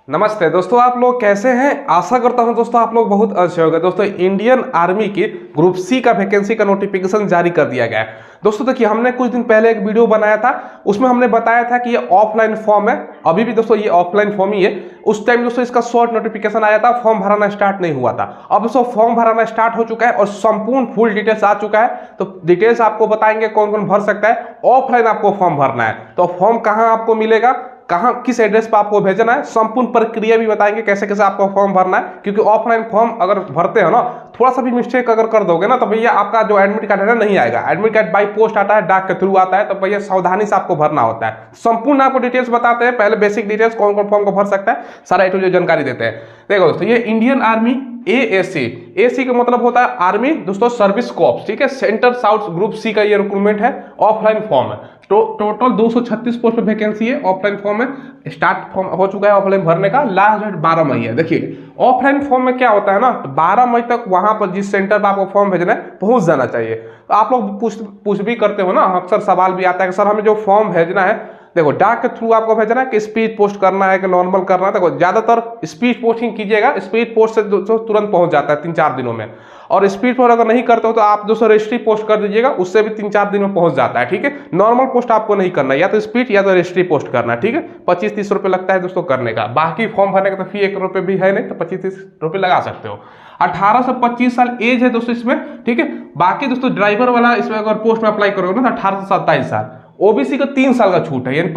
नमस्ते दोस्तों, आप लोग कैसे हैं। आशा करता हूं दोस्तों आप लोग बहुत अच्छे होंगे। दोस्तों इंडियन आर्मी की ग्रुप सी का वैकेंसी का नोटिफिकेशन जारी कर दिया गया है। दोस्तों देखिए, हमने कुछ दिन पहले एक वीडियो बनाया था, उसमें हमने बताया था कि ये ऑफलाइन फॉर्म है। अभी भी दोस्तों ये ऑफलाइन फॉर्म ही है। उस टाइम दोस्तों इसका शॉर्ट नोटिफिकेशन आया था, फॉर्म भराना स्टार्ट नहीं हुआ था। अब दोस्तों फॉर्म भराना स्टार्ट हो चुका है और संपूर्ण फुल डिटेल्स आ चुका है। तो डिटेल्स आपको बताएंगे कौन कौन भर सकता है। ऑफलाइन आपको फॉर्म भरना है तो फॉर्म कहाँ आपको मिलेगा, कहां किस एड्रेस पर आपको भेजना है, संपूर्ण प्रक्रिया भी बताएंगे कैसे कैसे आपको फॉर्म भरना है। क्योंकि ऑफलाइन फॉर्म अगर भरते हो ना, थोड़ा सा भी मिस्टेक अगर कर दोगे ना तो भैया आपका जो एडमिट कार्ड है ना नहीं आएगा। एडमिट कार्ड बाई पोस्ट आता है, डाक के थ्रू आता है, तो भैया सावधानी से आपको भरना होता है। संपूर्ण आपको डिटेल्स बताते हैं। पहले बेसिक डिटेल्स, कौन कौन फॉर्म को भर सकता है, सारा ए टू जेड जानकारी देते हैं। देखो दोस्तों, ये इंडियन आर्मी एएससी का मतलब होता है आर्मी दोस्तों सर्विस कॉर्प्स, ठीक है। सेंटर साउथ ग्रुप सी का ये रिक्रूटमेंट है। ऑफलाइन फॉर्म है। टोटल 236 पोस्ट पे वैकेंसी है। ऑफलाइन फॉर्म है। स्टार्ट फॉर्म हो चुका है ऑफलाइन भरने का। लास्ट डेट 12 मई है। देखिए ऑफलाइन फॉर्म में क्या होता है ना, 12 मई तक वहां पर जिस सेंटर पर आपको फॉर्म भेजना है पहुंच जाना चाहिए। तो आप लोग पूछ भी करते हो ना, अक्सर सवाल भी आता है कि सर हमें जो फॉर्म भेजना है, देखो डाक के थ्रू आपको भेजना है कि स्पीड पोस्ट करना है कि नॉर्मल करना है। देखो ज्यादातर स्पीड पोस्टिंग कीजिएगा। स्पीड पोस्ट से तुरंत पहुंच जाता है 3-4 दिनों में। और स्पीड पोस्ट अगर नहीं करते हो तो आप दोस्तों रजिस्ट्री पोस्ट कर दीजिएगा, उससे भी 3-4 दिन में पहुंच जाता है, ठीक है। नॉर्मल पोस्ट आपको नहीं करना है, या तो स्पीड या तो रजिस्ट्री पोस्ट करना है, ठीक है। 25-30 रुपये लगता है दोस्तों करने का। बाकी फॉर्म भरने का तो फी 1 रुपये भी है नहीं, तो 25-30 रुपये लगा सकते हो। 18 से 25 साल एज है दोस्तों इसमें, ठीक है। बाकी दोस्तों ड्राइवर वाला इसमें अगर पोस्ट में अप्लाई करोगे ना तो 18 से 27 साल। ओबीसी का 3 साल का छूट है, यानी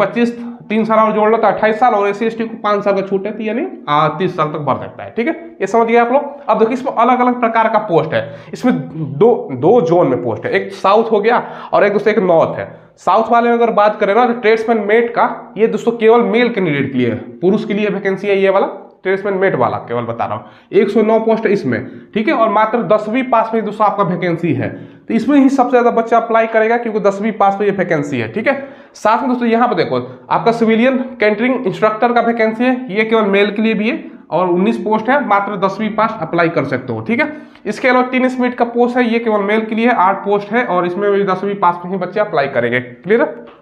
3 साल और जोड़ लो तो 28 साल, और SC/ST को 5 साल का छूट है, तो यानी 30 साल तक भर सकता है, ठीक है। ये समझ गए आप लोग। अब देखिए इसमें अलग अलग प्रकार का पोस्ट है। इसमें दो जोन में पोस्ट है, एक साउथ हो गया और एक दोस्तों एक नॉर्थ है। साउथ वाले में अगर बात करें ना तो ट्रेड्समैन मेट का, ये दोस्तों केवल मेल कैंडिडेट के लिए है, पुरुष के लिए वैकेंसी है ये वाला। ट्रेड्समैन मेट वाला केवल बता रहा हूँ, 109 पोस्ट इसमें, ठीक है। और मात्र 10वीं पास में दोस्तों आपका वैकेंसी है। तो इसमें ही सबसे ज्यादा बच्चा अप्लाई करेगा क्योंकि 10वीं पास में ये वैकेंसी है, ठीक है। साथ में दोस्तों यहाँ पे देखो आपका सिविलियन कैंटरिंग इंस्ट्रक्टर का वैकेंसी है, ये केवल मेल के लिए भी है और 19 पोस्ट है, मात्र 10वीं पास अप्लाई कर सकते हो, ठीक है। इसके अलावा 3 स्मिट का पोस्ट है, ये केवल मेल के लिए है, 8 पोस्ट है और इसमें भी 10वीं पास में ही बच्चे अप्लाई करेंगे, क्लियर है।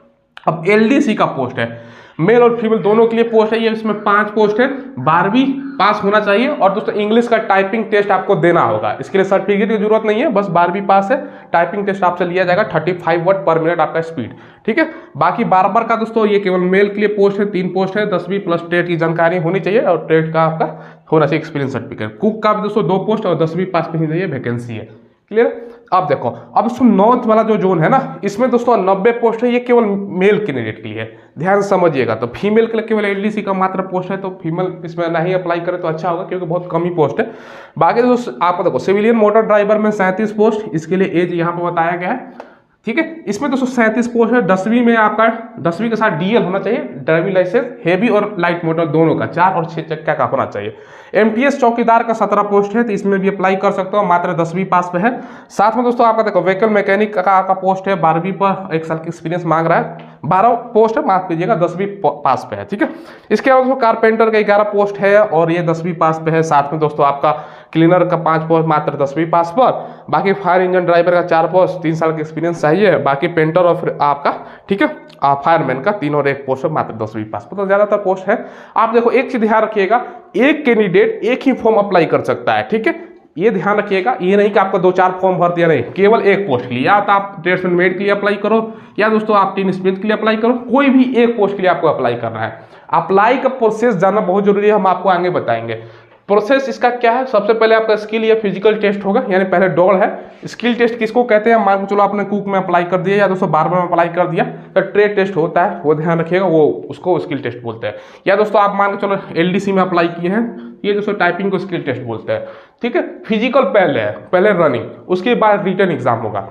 अब LDC का पोस्ट है, मेल और फीमेल दोनों के लिए पोस्ट है। ये इसमें 5 पोस्ट है, 12वीं पास होना चाहिए और दोस्तों इंग्लिश का टाइपिंग टेस्ट आपको देना होगा। इसके लिए सर्टिफिकेट की जरूरत नहीं है, बस 12वीं पास है। टाइपिंग टेस्ट आपसे लिया जाएगा, 35 वर्ड पर मिनट आपका स्पीड, ठीक है। बाकी बार का दोस्तों ये केवल मेल के लिए पोस्ट है, 3 पोस्ट है। 10वीं प्लस ट्रेड की जानकारी होनी चाहिए और ट्रेड का आपका होना चाहिए एक्सपीरियंस सर्टिफिकेट। कुक का भी दोस्तों 2 पोस्ट और 10वीं पास में ही वैकेंसी है, क्लियर। अब देखो, अब इसमें नॉर्थ वाला जो जोन है ना, इसमें दोस्तों 90 पोस्ट है, ये केवल मेल कैंडिडेट के लिए है, ध्यान से समझिएगा। तो फीमेल के लिए केवल LDC का मात्र पोस्ट है, तो फीमेल इसमें नहीं अप्लाई करे तो अच्छा होगा क्योंकि बहुत कम ही पोस्ट है। बाकी दोस्तों आपको देखो सिविलियन मोटर ड्राइवर में 37 पोस्ट, इसके लिए एज यहाँ पर बताया गया है, ठीक है। इसमें दोस्तों 37 पोस्ट है। 10वीं में आपका 10वीं के साथ DL होना चाहिए, ड्राइविंग लाइसेंस, हेवी और लाइट मोटर दोनों का, 4 और 6 चक्का का होना चाहिए। MTS चौकीदार का 17 पोस्ट है, तो इसमें भी अप्लाई कर सकते हो, मात्र 10वीं पास पे है। साथ में दोस्तों आपका देखो व्हीकल मैकेनिक का पोस्ट है, 12वीं पर 1 साल की एक्सपीरियंस मांग रहा है। 12 पोस्ट है, माफ कीजिएगा, 10वीं पास पे है, ठीक है। इसके अलावा दोस्तों कारपेंटर का 11 पोस्ट है और ये 10वीं पास पे है। साथ में दोस्तों आपका क्लीनर का 5 पोस्ट, मात्र 10वीं पास पर। बाकी फायर इंजन ड्राइवर का 4 पोस्ट, 3 साल का एक्सपीरियंस चाहिए। बाकी पेंटर और फिर आपका, ठीक है, फायरमैन का 3 और 1 पोस्ट है, मात्र 10वीं पास पर। तो ज्यादातर पोस्ट है। आप देखो एक चीज ध्यान रखिएगा, एक कैंडिडेट एक ही फॉर्म अप्लाई कर सकता है, ठीक है। ये ध्यान रखिएगा, ये नहीं कि आपको 2-4 फॉर्म भर दिया, नहीं, केवल एक पोस्ट के लिए। या तो आप ट्रेड्समैन मेट के लिए अप्लाई करो या दोस्तों आप 3 स्मिथ के लिए अप्लाई करो, कोई भी एक पोस्ट के लिए आपको अप्लाई करना है। अप्लाई का प्रोसेस जानना बहुत जरूरी है, हम आपको आगे बताएंगे। प्रोसेस इसका क्या है, सबसे पहले आपका स्किल या फिजिकल टेस्ट होगा, यानी पहले दौड़ है। स्किल टेस्ट किसको कहते हैं, मान के चलो आपने कुक में अप्लाई कर दिया या दोस्तों बार्बर में अप्लाई कर दिया, तो ट्रेड टेस्ट होता है, वो ध्यान रखिएगा, वो उसको स्किल टेस्ट बोलते हैं। या दोस्तों आप मान के चलो LDC में अप्लाई किए हैं, ये दोस्तों टाइपिंग को स्किल टेस्ट बोलते हैं, ठीक है। फिजिकल पहले है, पहले रनिंग, उसके बाद रिटन एग्जाम होगा।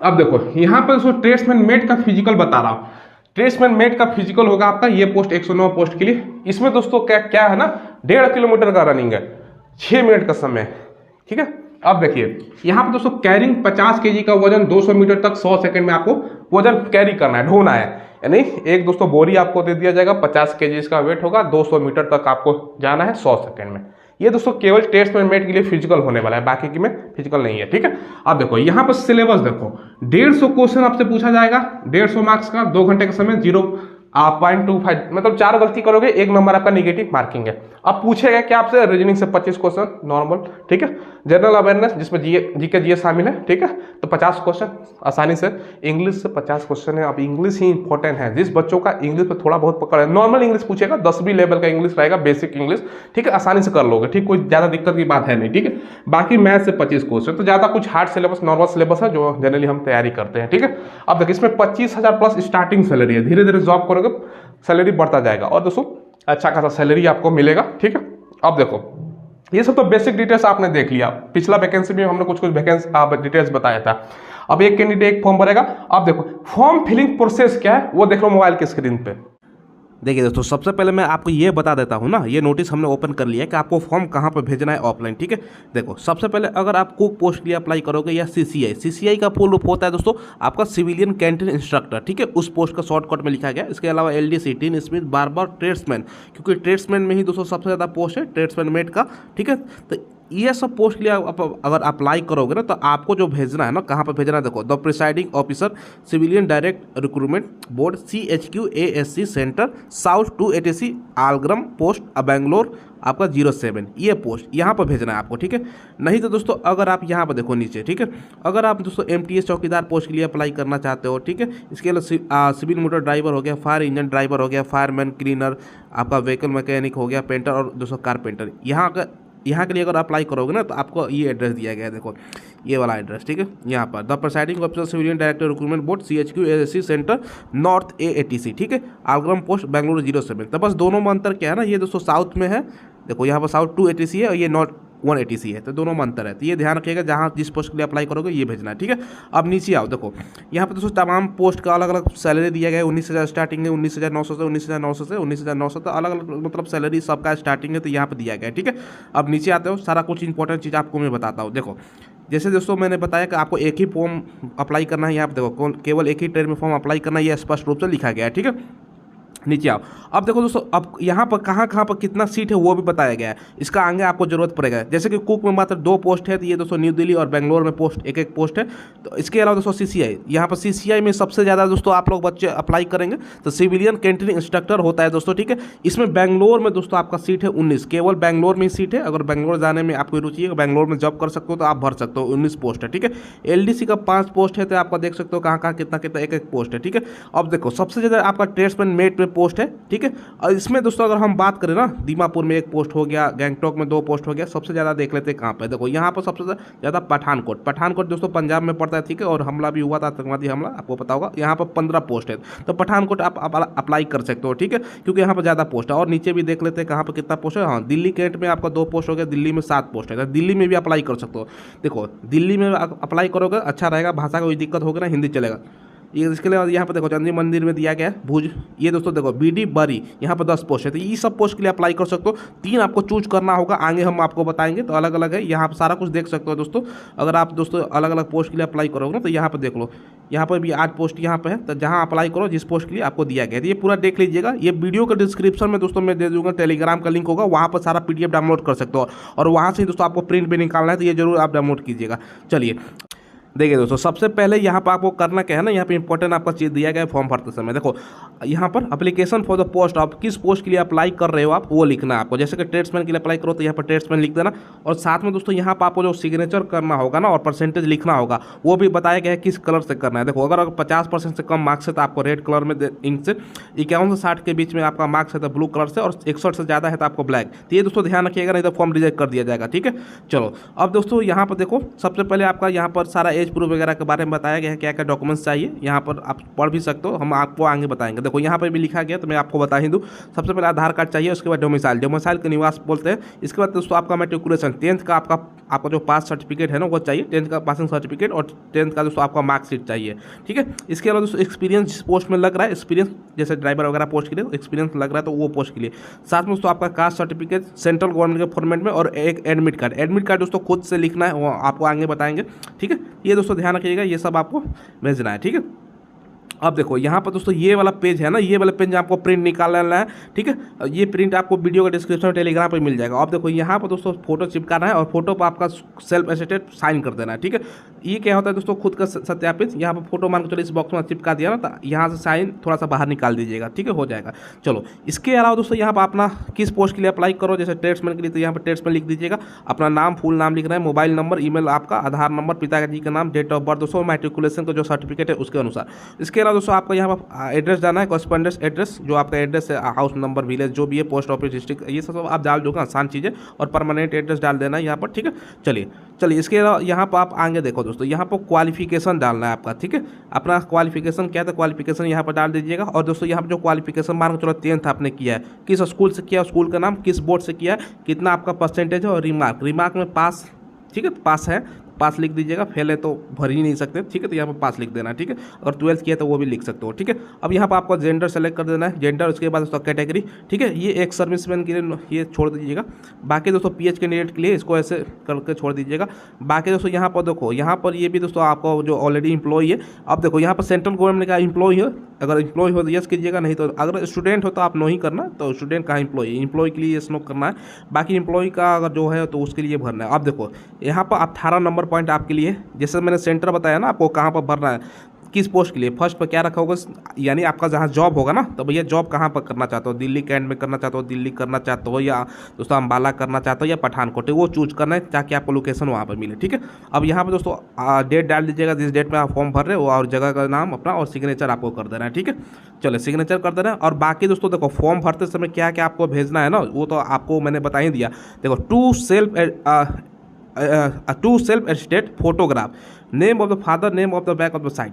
अब देखो यहाँ पर दोस्तों ट्रेड्समैन मेट का फिजिकल बता रहा हूँ। ट्रेड्समैन मेट का फिजिकल होगा आपका, ये पोस्ट 109 पोस्ट के लिए। इसमें दोस्तों क्या है ना, 1.5 किलोमीटर का रनिंग है, 6 मिनट का समय, ठीक है। अब देखिए यहाँ पे दोस्तों कैरिंग 50 kg का वजन 200 मीटर तक 100 सेकंड में आपको वजन कैरी करना है, ढोना है। यानी एक दोस्तों बोरी आपको दे दिया जाएगा, 50 kg इसका वेट होगा, 200 मीटर तक आपको जाना है 100 सेकंड में। ये दोस्तों केवल टेस्ट मेट के लिए फिजिकल होने वाला है, बाकी की में फिजिकल नहीं है, ठीक है। अब देखो यहाँ पर सिलेबस देखो, 150 क्वेश्चन आपसे पूछा जाएगा, 150 मार्क्स का, 2 घंटे का समय, 0 आप 0.25 मतलब 4 गलती करोगे 1 नंबर आपका निगेटिव मार्किंग है। अब पूछेगा क्या आपसे, रीजनिंग से 25 क्वेश्चन नॉर्मल, ठीक है। जनरल अवेयरनेस जिसमें जीके जीएस शामिल है, ठीक है, तो 50 क्वेश्चन आसानी से। इंग्लिश से 50 क्वेश्चन है। अब इंग्लिश ही इंपॉर्टेंट है, जिस बच्चों का इंग्लिश पे थोड़ा बहुत पकड़ है, नॉर्मल इंग्लिश पूछेगा, 10वीं लेवल का इंग्लिश रहेगा, बेसिक इंग्लिश, ठीक है, आसानी से कर लोगे, ठीक, कोई ज़्यादा दिक्कत की बात है नहीं, ठीक है। बाकी मैथ से 25 क्वेश्चन, तो ज़्यादा कुछ हार्ड सिलेबस, नॉर्मल सिलेबस है जो जनरली हम तैयारी करते हैं, ठीक है। अब देखिए इसमें 25,000 प्लस स्टार्टिंग सैलरी है, धीरे धीरे जॉब करोगे सैलरी बढ़ता जाएगा, और दोस्तों अच्छा खासा सैलरी आपको मिलेगा, ठीक है। अब देखो ये सब तो बेसिक डिटेल्स आपने देख लिया, पिछला वैकेंसी में हमने कुछ वैकेंसी डिटेल्स बताया था। अब एक कैंडिडेट एक फॉर्म भरेगा। अब देखो फॉर्म फिलिंग प्रोसेस क्या है वो देख लो मोबाइल के स्क्रीन पे। देखिए दोस्तों, सबसे पहले मैं आपको ये बता देता हूँ ना, ये नोटिस हमने ओपन कर लिया है कि आपको फॉर्म कहाँ पर भेजना है ऑफलाइन, ठीक है। देखो सबसे पहले अगर आप कुक पोस्ट के लिए अप्लाई करोगे या सीसीआई का फुल रूप होता है दोस्तों आपका सिविलियन कैंटीन इंस्ट्रक्टर, ठीक है, उस पोस्ट का शॉर्टकट में लिखा गया। इसके अलावा LDC tin Smith barber tradesman, क्योंकि ट्रेड्समैन में ही दोस्तों सबसे ज़्यादा पोस्ट है ट्रेड्समैन मेट का, ठीक है। तो ये सब पोस्ट के लिए अगर अप्लाई करोगे ना तो आपको जो भेजना है ना, कहाँ पर भेजना है, देखो the presiding officer civilian direct recruitment board CHQ ASC centre south 280 आलग्राम पोस्ट बेंगलोर आपका 07, ये पोस्ट यहाँ पर भेजना है आपको, ठीक है। नहीं तो दोस्तों अगर आप यहाँ पर देखो नीचे, ठीक है, अगर आप दोस्तों MTS चौकीदार पोस्ट के लिए अप्लाई करना चाहते हो, ठीक है, इसके अलावा सिविल मोटर ड्राइवर हो गया, फायर इंजन ड्राइवर हो गया, फायरमैन क्लीनर, आपका व्हीकल मैकेनिक हो गया, पेंटर और दोस्तों कारपेंटर, यहाँ के लिए अगर अप्लाई करोगे ना तो आपको ये एड्रेस दिया गया है, देखो ये वाला एड्रेस, ठीक है। यहाँ पर the presiding officer civilian director recruitment board CHQ ASC centre north AATC, ठीक है, आलग्राम पोस्ट बेंगलुरु 07। तो बस दोनों में अंतर क्या है ना, ये दोस्तों साउथ में है, देखो यहाँ पर साउथ 280 है और ये नॉर्थ 180 है, तो दोनों में अंतर है। तो ये ध्यान रखिएगा जहाँ जिस पोस्ट के लिए अप्लाई करोगे ये भेजना है, ठीक है। अब नीचे आओ, देखो यहाँ पर दोस्तों तमाम पोस्ट का अलग अलग सैलरी दिया गया है। 19,000 स्टार्टिंग है, 19,900 से 19,900 से 19,900 तक अलग अलग मतलब सैलरी सबका स्टार्टिंग है, तो यहाँ पर दिया गया है, ठीक है। अब नीचे आते हो, सारा कुछ इंपॉर्टेंट चीज़ आपको मैं बताता हूँ। देखो जैसे दोस्तों मैंने बताया कि आपको एक ही फॉर्म अप्लाई करना है, यहाँ पर देखो केवल एक ही ट्रेड में फॉर्म अप्लाई करना है, ये स्पष्ट रूप से लिखा गया है, ठीक है। नीचे आओ, अब देखो दोस्तों अब यहाँ पर कहाँ पर कितना सीट है वो भी बताया गया है, इसका आगे आपको जरूरत पड़ेगा। जैसे कि कुक में मात्र 2 पोस्ट है, तो ये दोस्तों न्यू दिल्ली और बेंगलोर में पोस्ट एक पोस्ट है। तो इसके अलावा दोस्तों CCI, यहाँ पर CCI में सबसे ज़्यादा दोस्तों आप लोग बच्चे अप्लाई करेंगे, तो सिविलियन कैंटीन इंस्ट्रक्टर होता है दोस्तों, ठीक है। इसमें बेंगलोर में दोस्तों आपका सीट है 19, केवल बेंगलोर में ही सीट है। अगर बेंगलोर जाने में आपको रुचि है, बेंगलोर में जॉब कर सकते हो तो आप भर सकते हो, 19 पोस्ट है, ठीक है। LDC का 5 पोस्ट है, तो आपका देख सकते हो कहाँ कहाँ कितना कितना एक पोस्ट है, ठीक है। अब देखो सबसे ज़्यादा आपका ट्रेड्समैन मेट में पोस्ट है, ठीक है। और इसमें दोस्तों अगर हम बात करें ना, दीमापुर में 1 पोस्ट हो गया, गैंगटॉक में 2 पोस्ट हो गया, सबसे ज़्यादा देख लेते हैं कहाँ पे। देखो यहाँ पर सबसे ज़्यादा पठानकोट दोस्तों पंजाब में पड़ता है, ठीक है, और हमला भी हुआ था, आतंकवादी हमला, आपको पता होगा। यहाँ पर 15 पोस्ट है, तो पठानकोट आप अप्लाई कर सकते हो, ठीक है, क्योंकि यहाँ पर ज़्यादा पोस्ट है। और नीचे भी देख लेते हैं कहाँ पर कितना पोस्ट है। हाँ, दिल्ली कैंट में आपका 2 पोस्ट हो गया, दिल्ली में 7 पोस्ट है, तो दिल्ली में भी अप्लाई कर सकते हो। देखो दिल्ली में अप्लाई करोगे अच्छा रहेगा, भाषा का कोई दिक्कत होगी ना, हिंदी चलेगा। ये इसके लिए यहाँ पर देखो चंदी मंदिर में दिया गया है भुज, ये दोस्तों देखो BD बरी, यहाँ पर 10 पोस्ट है, तो ये सब पोस्ट के लिए अप्लाई कर सकते हो। 3 आपको चूज करना होगा, आगे हम आपको बताएंगे, तो अलग अलग है, यहाँ पर सारा कुछ देख सकते हो दोस्तों। अगर आप दोस्तों अलग अलग पोस्ट के लिए अप्लाई करोगे ना, तो यहाँ पर देख लो, यहाँ पर भी 8 पोस्ट यहाँ पर है, तो जहाँ अप्लाई करो जिस पोस्ट के लिए आपको दिया गया है, तो ये पूरा देख लीजिएगा। ये वीडियो के डिस्क्रिप्शन में दोस्तों मैं दे दूँगा, टेलीग्राम का लिंक होगा, वहाँ पर सारा PDF डाउनलोड कर सकते हो, और वहाँ से दोस्तों आपको प्रिंट भी निकालना है, तो ये जरूर आप डाउनलोड कीजिएगा। चलिए देखिए दोस्तों, सबसे पहले यहाँ पर आपको करना क्या है ना, यहाँ पे इंपॉर्टेंट आपका चीज़ दिया गया है फॉर्म भरते समय। देखो यहाँ पर एप्लीकेशन फॉर द पोस्ट, आप किस पोस्ट के लिए अप्लाई कर रहे हो आप वो लिखना है आपको। जैसे कि ट्रेड्समैन के लिए अप्लाई करो तो यहाँ पर ट्रेड्समैन लिख देना, और साथ में दोस्तों यहाँ पर आपको जो सिग्नेचर करना होगा ना और परसेंटेज लिखना होगा, वो भी बताया गया है किस कलर से करना है। देखो अगर 50% से कम मार्क्स है तो आपको रेड कलर में इंक से, 51 से 60 के बीच में आपका मार्क्स है तो ब्लू कलर से, और 61 से ज़्यादा है तो आपको ब्लैक। तो ये दोस्तों ध्यान रखिएगा, नहीं तो फॉर्म रिजेक्ट कर दिया जाएगा, ठीक है। चलो अब दोस्तों यहाँ पर देखो, सबसे पहले आपका यहाँ पर सारा एज प्रूफ वगैरह के बारे में बताया गया है, क्या क्या डॉक्यूमेंट्स चाहिए, यहाँ पर आप पढ़ भी सकते हो, हम आपको आगे बताएंगे। देखो यहाँ पर भी लिखा गया, तो मैं आपको बता ही दूँ। सबसे पहले आधार कार्ड चाहिए, उसके बाद डोमिसाइल के निवास बोलते हैं। इसके बाद दोस्तों आपका मैट्रिकुलेशन, 10th का आपका जो पास सर्टिफिकेट है ना वो चाहिए, 10th का पासिंग सर्टिफिकेट, और 10th का दोस्तों आपका मार्कशीट चाहिए, ठीक है। इसके अलावा दोस्तों एक्सपीरियंस जिस पोस्ट में लग रहा है, एक्सपीरियंस जैसे ड्राइवर वगैरह पोस्ट के लिए एक्सपीरियंस लग रहा है तो वो पोस्ट के लिए। साथ में दोस्तों आपका कास्ट सर्टिफिकेट सेंट्रल गवर्नमेंट के फॉर्मेट में, और एक एडमिट कार्ड दोस्तों खुद से लिखना है, वो आपको आगे बताएंगे, ठीक है। ये दोस्तों ध्यान रखिएगा, ये सब आपको भेजना है, ठीक है। अब देखो यहाँ पर दोस्तों ये वाला पेज है ना, ये वाला पेज आपको प्रिंट निकालना है, ठीक है। ये प्रिंट आपको वीडियो का डिस्क्रिप्शन में टेलीग्राम पर मिल जाएगा। अब देखो यहाँ पर दोस्तों फोटो चिपकाना है, और फोटो पर आपका सेल्फ एटेस्टेड साइन कर देना है, ठीक है। ये क्या होता है दोस्तों, खुद का सत्यापित, यहाँ पर फोटो मान के चलो इस बॉक्स में चिपका दिया ना, तो यहाँ से साइन थोड़ा सा बाहर निकाल दीजिएगा, ठीक है, हो जाएगा। चलो इसके अलावा दोस्तों यहाँ पर अपना किस पोस्ट के लिए अप्लाई करो, जैसे ट्रेड्समैन के लिए, तो यहाँ पर ट्रेड्समैन लिख दीजिएगा, अपना नाम, फुल नाम लिख रहे हैं, मोबाइल नंबर, ईमेल आपका, आधार नंबर, पिताजी का नाम, डेट ऑफ बर्थ दोस्तों, मैट्रिकुलेशन का जो सर्टिफिकेट है उसके अनुसार। इसके अलावा दोस्तों आपका यहाँ पर एड्रेस डालना है, कॉरेस्पॉन्डेंस एड्रेस, जो आपका एड्रेस है, हाउस नंबर, विलेज जो भी है, पोस्ट ऑफिस, डिस्ट्रिक्ट, ये सब आप डाल दोगे, आसान चीज़ है। और परमानेंट एड्रेस डाल देना है यहाँ पर, ठीक है। चलिए इसके अलावा यहाँ पर आप आगे देखो दोस्तों, यहाँ पर क्वालिफिकेशन डालना है आपका, ठीक है। अपना क्वालिफिकेशन क्या था, क्वालिफिकेशन यहाँ पर डाल दीजिएगा। और दोस्तों यहाँ पर जो क्वालिफिकेशन मान के चलो 10th आपने किया है, किस स्कूल से किया, स्कूल का नाम, किस बोर्ड से किया है, कितना आपका परसेंटेज है, और रिमार्क में पास, ठीक है, पास है, पास लिख दीजिएगा, फेल है तो भर ही नहीं सकते, ठीक है, तो यहाँ पर पास लिख देना, ठीक है। अगर 12th किया तो वो भी लिख सकते हो, ठीक है। अब यहाँ पर आपको जेंडर सेलेक्ट कर देना है, जेंडर, उसके बाद दोस्तों कैटेगरी, ठीक है, ये एक सर्विसमैन के लिए ये छोड़ दीजिएगा। बाकी दोस्तों PH कैंडिडेट के लिए इसको ऐसे करके छोड़ दीजिएगा। बाकी दोस्तों यहाँ पर देखो, यहाँ पर ये भी दोस्तों आपको जो ऑलरेडी एम्प्लॉई है, अब देखो यहाँ पर सेंट्रल गवर्नमेंट का एम्प्लॉई है, अगर एम्प्लॉय हो तो यस कीजिएगा, नहीं तो अगर स्टूडेंट हो तो आप नो ही करना, तो स्टूडेंट का एम्प्लॉय के लिए यस नो करना है। बाकी एम्प्लॉय का अगर जो है तो उसके लिए भरना है। अब देखो यहाँ पर 18 नंबर पॉइंट आपके लिए, जैसे मैंने सेंटर बताया ना आपको कहाँ पर भरना है, किस पोस्ट के लिए, फर्स्ट पर क्या रखा होगा, यानी आपका जहाँ जॉब होगा ना, तो भैया जॉब कहाँ पर करना चाहते हो, दिल्ली कैंट में करना चाहते हो, दिल्ली करना चाहते हो, या दोस्तों अम्बाला करना चाहते हो, या पठानकोट, वो चूज करना है ताकि आपको लोकेशन वहाँ पर मिले, ठीक है। अब यहाँ पर दोस्तों डेट डाल दीजिएगा, जिस डेट में आप फॉर्म भर रहे हो, और जगह का नाम अपना, और सिग्नेचर आपको कर देना है, ठीक है। चलो सिग्नेचर कर देना है। और बाकी दोस्तों देखो फॉर्म भरते समय क्या क्या आपको भेजना है ना, वो तो आपको मैंने बता ही दिया। देखो to self attested photograph, name of the father, name of the back of the side.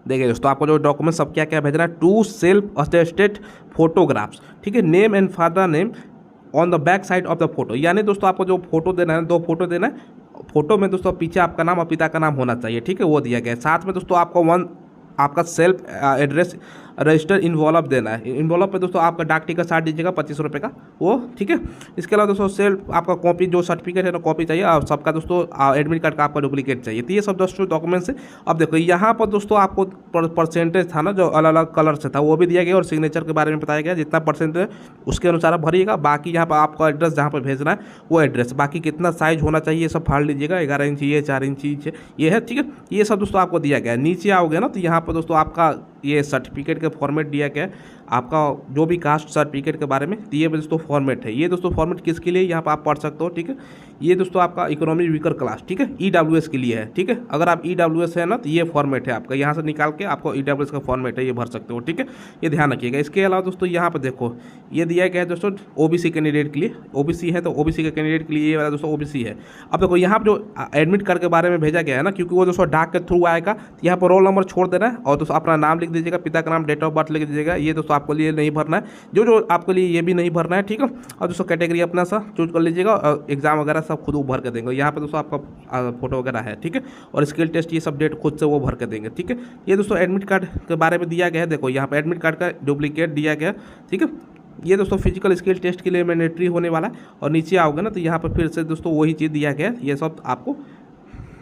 देखिए दोस्तों आपको जो डॉक्यूमेंट सब क्या क्या भेजना है, 2 सेल्फ अटेस्टेड फोटोग्राफ्स, ठीक है, name and father name on the back side of the photo. यानी दोस्तों आपको जो फोटो देना है, 2 फोटो देना है, फोटो में दोस्तों पीछे आपका नाम और पिता का नाम होना चाहिए, ठीक है, वो दिया गया है। साथ में दोस्तों आपको आपका सेल्फ एड्रेस रजिस्टर इन्वॉल्व देना है। इन्वॉल्व पे दोस्तों आपका डाक टिकट 60 दीजिएगा, 25 रुपये का, वो ठीक है। इसके अलावा दोस्तों सेल्फ आपका कॉपी, जो सर्टिफिकेट है ना, कॉपी चाहिए, और सबका दोस्तों एडमिट कार्ड का आपका डुप्लीकेट चाहिए। तो ये सब दोस्तों डॉक्यूमेंट्स है। अब देखो यहाँ पर दोस्तों आपको परसेंटेज था ना, जो अलग अलग कलर से था, वो भी दिया गया, और सिग्नेचर के बारे में बताया गया, जितना परसेंटेज है उसके अनुसार आप भरिएगा। बाकी यहाँ पर आपका एड्रेस जहाँ पर भेजना है वो एड्रेस, बाकी कितना साइज होना चाहिए ये सब फाड़ लीजिएगा, 11 इंच ये, 4 इंच ये है, ठीक है। ये सब दोस्तों आपको दिया गया है। नीचे आओगे ना तो यहाँ पर दोस्तों आपका ये सर्टिफिकेट का फॉर्मेट दिया गया है, आपका जो भी कास्ट सर्टिफिकेट के बारे में दिए दोस्तों फॉर्मेट है। ये दोस्तों फॉर्मेट किसके लिए, यहाँ पर आप पढ़ सकते हो, ठीक है। ये दोस्तों आपका इकोनॉमी वीकर क्लास, ठीक है, EWS के लिए है, ठीक है। अगर आप EWS है ना तो ये फॉर्मेट है आपका, यहाँ से निकाल के आपको EWS का फॉर्मेट है, ये भर सकते हो, ठीक है। ये ध्यान रखिएगा। इसके अलावा दोस्तों यहाँ पर देखो ये दिया गया है दोस्तों OBC कैंडिडेट के लिए, OBC है तो OBC के कैंडिडेट के लिए ये वाला दोस्तों OBC है। अब देखो यहाँ पर जो एडमिट कार्ड के बारे में भेजा गया है ना, क्योंकि वो दोस्तों डाक के थ्रू आएगा, तो यहाँ पर रोल नंबर छोड़ देना है, और दोस्तों अपना नाम लिख दीजिएगा, पिता का नाम, डेट ऑफ बर्थ लिख दीजिएगा। ये दोस्तों आपको लिए नहीं भरना है, जो आपके लिए ये भी नहीं भरना है, ठीक है। और दोस्तों कैटेगरी अपना सा चूज कर लीजिएगा, और एग्जाम वगैरह सब खुद वो भर के देंगे। यहाँ पे दोस्तों आपका फोटो वगैरह है, ठीक है, और स्किल टेस्ट ये सब डेट खुद से वो भर के देंगे, ठीक है। ये दोस्तों एडमिट कार्ड के बारे में दिया गया है। देखो यहाँ पे एडमिट कार्ड का डुप्लीकेट दिया गया है, ठीक है। ये दोस्तों फिजिकल स्किल टेस्ट के लिए मैंडेटरी होने वाला है। और नीचे आओगे ना तो यहाँ पर फिर से दोस्तों वही चीज़ दिया गया है, ये सब आपको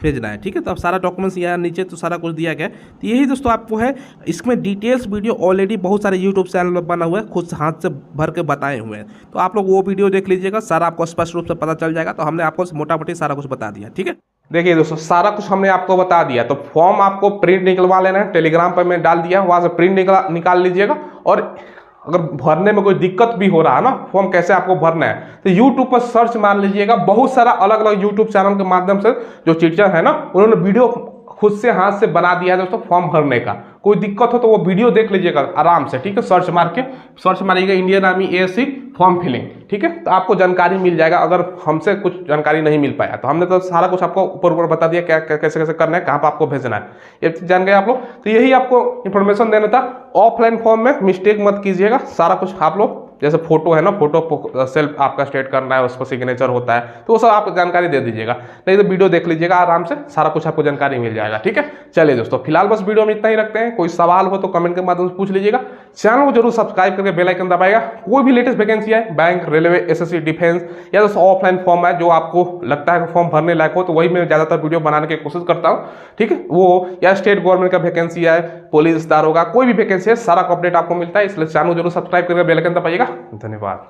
भेजना है, ठीक है। तो अब सारा डॉक्यूमेंट्स यहाँ नीचे तो सारा कुछ दिया गया है। तो यही दोस्तों आपको है, इसमें डिटेल्स वीडियो ऑलरेडी बहुत सारे यूट्यूब चैनल बना हुआ है, खुद हाथ से भर के बताए हुए हैं, तो आप लोग वो वीडियो देख लीजिएगा, सारा आपको स्पष्ट रूप से पता चल जाएगा। तो हमने आपको मोटा मोटी सारा कुछ बता दिया, ठीक है। देखिए दोस्तों सारा कुछ हमने आपको बता दिया। तो फॉर्म आपको प्रिंट निकलवा लेना है, टेलीग्राम पर मैं डाल दिया, वहां से प्रिंट निकाल लीजिएगा। और अगर भरने में कोई दिक्कत भी हो रहा है ना, फॉर्म कैसे आपको भरना है, तो YouTube पर सर्च मार लीजिएगा। बहुत सारा अलग अलग YouTube चैनल के माध्यम से जो टीचर है ना, उन्होंने वीडियो खुद से हाथ से बना दिया है दोस्तों फॉर्म भरने का। कोई दिक्कत हो तो वो वीडियो देख लीजिएगा आराम से, ठीक है। सर्च मारिएगा Indian army ASC form filling, ठीक है, तो आपको जानकारी मिल जाएगा। अगर हमसे कुछ जानकारी नहीं मिल पाया तो हमने तो सारा कुछ आपको ऊपर ऊपर बता दिया, क्या कैसे कैसे करना है, कहाँ पर आपको भेजना है, ये जान गए आप लोग। तो यही आपको इन्फॉर्मेशन देना था। ऑफलाइन फॉर्म में मिस्टेक मत कीजिएगा, सारा कुछ आप लोग, जैसे फोटो है ना, फोटो सेल्फ आपका स्टेट करना है, उस पर सिग्नेचर होता है, तो वो सब आप जानकारी दे दीजिएगा। नहीं तो वीडियो देख लीजिएगा आराम से, सारा कुछ आपको जानकारी मिल जाएगा, ठीक है। चलिए दोस्तों फिलहाल बस वीडियो में इतना ही रखते हैं। कोई सवाल हो तो कमेंट के माध्यम से पूछ लीजिएगा। चैनल को जरूर सब्सक्राइब करके बेल आइकन दबाएगा। कोई भी लेटेस्ट वैकेंसी है, बैंक, रेलवे, SSC, डिफेंस, या दोस्तों ऑफलाइन फॉर्म है जो आपको लगता है फॉर्म भरने लायक हो, तो वही मैं ज्यादातर वीडियो बनाने की कोशिश करता हूँ, ठीक है। वो या स्टेट गवर्नमेंट का वैकेंसी है, पुलिस दारोगा, कोई भी वैकेंसी है, सारा अपडेट आपको मिलता है। इसलिए चैनल को जरूर सब्सक्राइब करके बेल आइकन दबाइएगा। धन्यवाद।